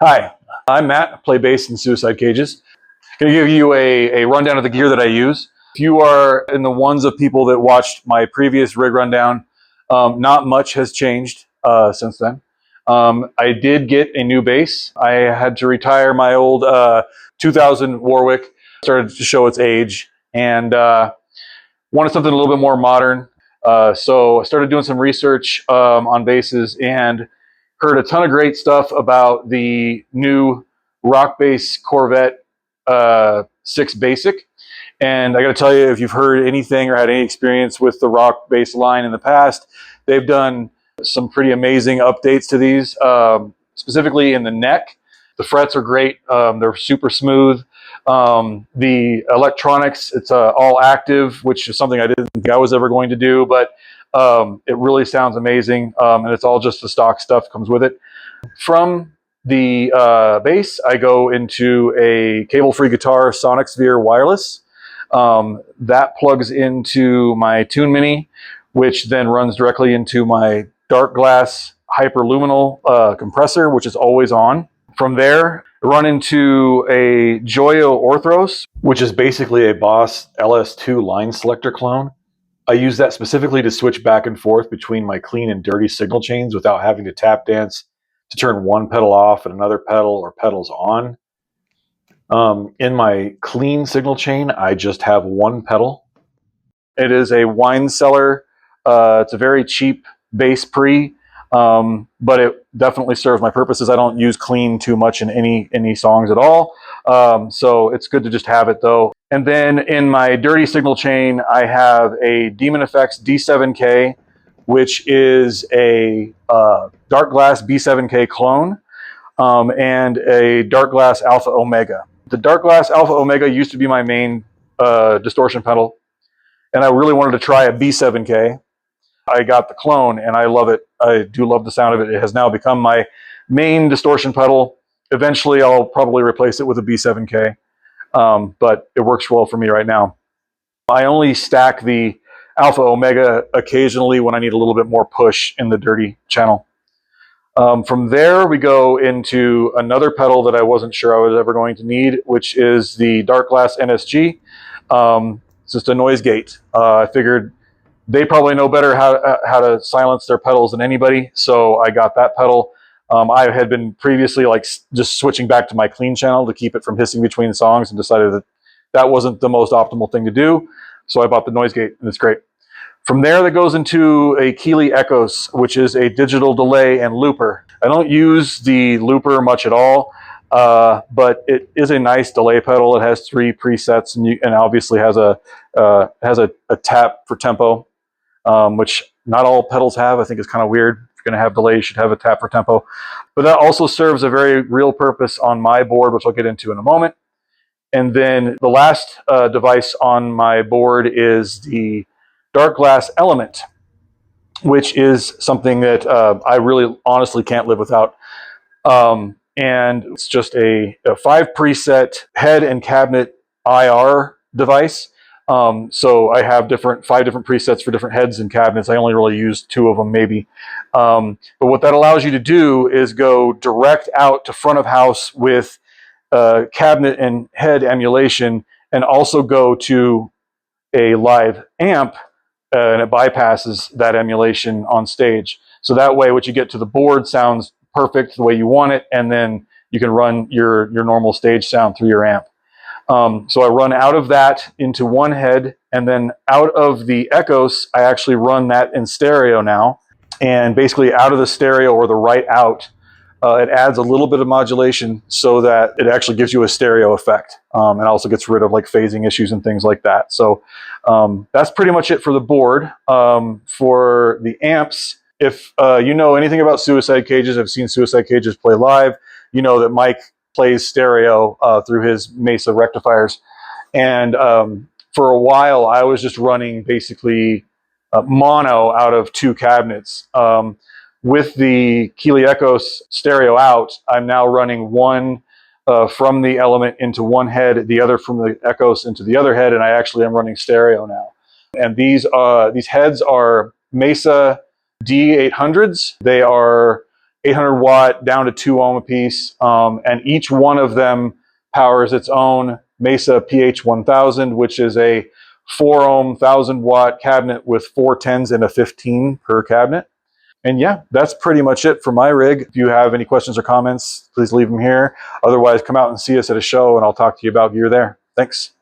Hi, I'm Matt. I play bass in Suicide Cages. I'm going to give you a rundown of the gear that I use. If you are in the ones of people that watched my previous rig rundown, not much has changed since then. I did get a new bass. I had to retire my old 2000 Warwick. Started to show its age and wanted something a little bit more modern. So I started doing some research on basses and heard a ton of great stuff about the new rock bass Corvette 6 Basic. And I got to tell you, if you've heard anything or had any experience with the rock bass line in the past, they've done some pretty amazing updates to these, specifically in the neck. The frets are great. They're super smooth. The electronics, it's all active, which is something I didn't think I was ever going to do, but it really sounds amazing. And it's all just the stock stuff comes with it. From the bass, I go into a cable-free guitar, Sonic Sphere wireless. That plugs into my Tune Mini, which then runs directly into my dark glass hyperluminal compressor, which is always on. From there, run into a Joyo Orthros, which is basically a Boss LS2 line selector clone. I use that specifically to switch back and forth between my clean and dirty signal chains without having to tap dance to turn one pedal off and another pedal or pedals on. In my clean signal chain, I just have one pedal. It is a wine cellar. It's a very cheap bass pre, but it definitely serves my purposes. I don't use clean too much in any songs at all. So it's good to just have it though. And then in my dirty signal chain, I have a Demon Effects D7K, which is a Dark Glass B7K clone, and a Dark Glass Alpha Omega. The Dark Glass Alpha Omega used to be my main distortion pedal, and I really wanted to try a B7K. I got the clone, and I love it. I do love the sound of it. It has now become my main distortion pedal. Eventually, I'll probably replace it with a B7K, but it works well for me right now. I only stack the Alpha Omega occasionally when I need a little bit more push in the dirty channel. From there, we go into another pedal that I wasn't sure I was ever going to need, which is the Dark Glass NSG. It's just a noise gate. I figured they probably know better how to silence their pedals than anybody, so I got that pedal. I had been previously just switching back to my clean channel to keep it from hissing between songs, and decided that that wasn't the most optimal thing to do, so I bought the noise gate, and it's great. From there, that goes into a Keeley Echoes, which is a digital delay and looper. I don't use the looper much at all, but it is a nice delay pedal. It has 3 presets, and obviously has a tap for tempo, which not all pedals have. I think is kind of weird. If you're going to have delay, you should have a tap for tempo. But that also serves a very real purpose on my board, which I'll get into in a moment. And then the last device on my board is the Dark Glass Element, which is something that I really honestly can't live without. And it's just a 5 preset head and cabinet IR device. So I have 5 different presets for different heads and cabinets. I only really use 2 of them maybe. But what that allows you to do is go direct out to front of house with cabinet and head emulation, and also go to a live amp, and it bypasses that emulation on stage. So that way what you get to the board sounds perfect the way you want it, and then you can run your normal stage sound through your amp. So I run out of that into one head, and then out of the Echoes, I actually run that in stereo now. And basically out of the stereo, or the right out, it adds a little bit of modulation so that it actually gives you a stereo effect. And also gets rid of phasing issues and things like that. So that's pretty much it for the board. For the amps, if you know anything about Suicide Cages, I've seen Suicide Cages play live, you know that Mike plays stereo through his Mesa rectifiers. And for a while, I was just running basically mono out of 2 cabinets. With the Keeley Echoes stereo out, I'm now running one from the Element into one head, the other from the Echoes into the other head, and I actually am running stereo now. And these heads are Mesa D800s. They are 800 watt down to 2 ohm a piece. And each one of them powers its own Mesa PH1000, which is a 4 ohm, 1000 watt cabinet with 4 10s and a 15 per cabinet. And yeah, that's pretty much it for my rig. If you have any questions or comments, please leave them here. Otherwise, come out and see us at a show and I'll talk to you about gear there. Thanks.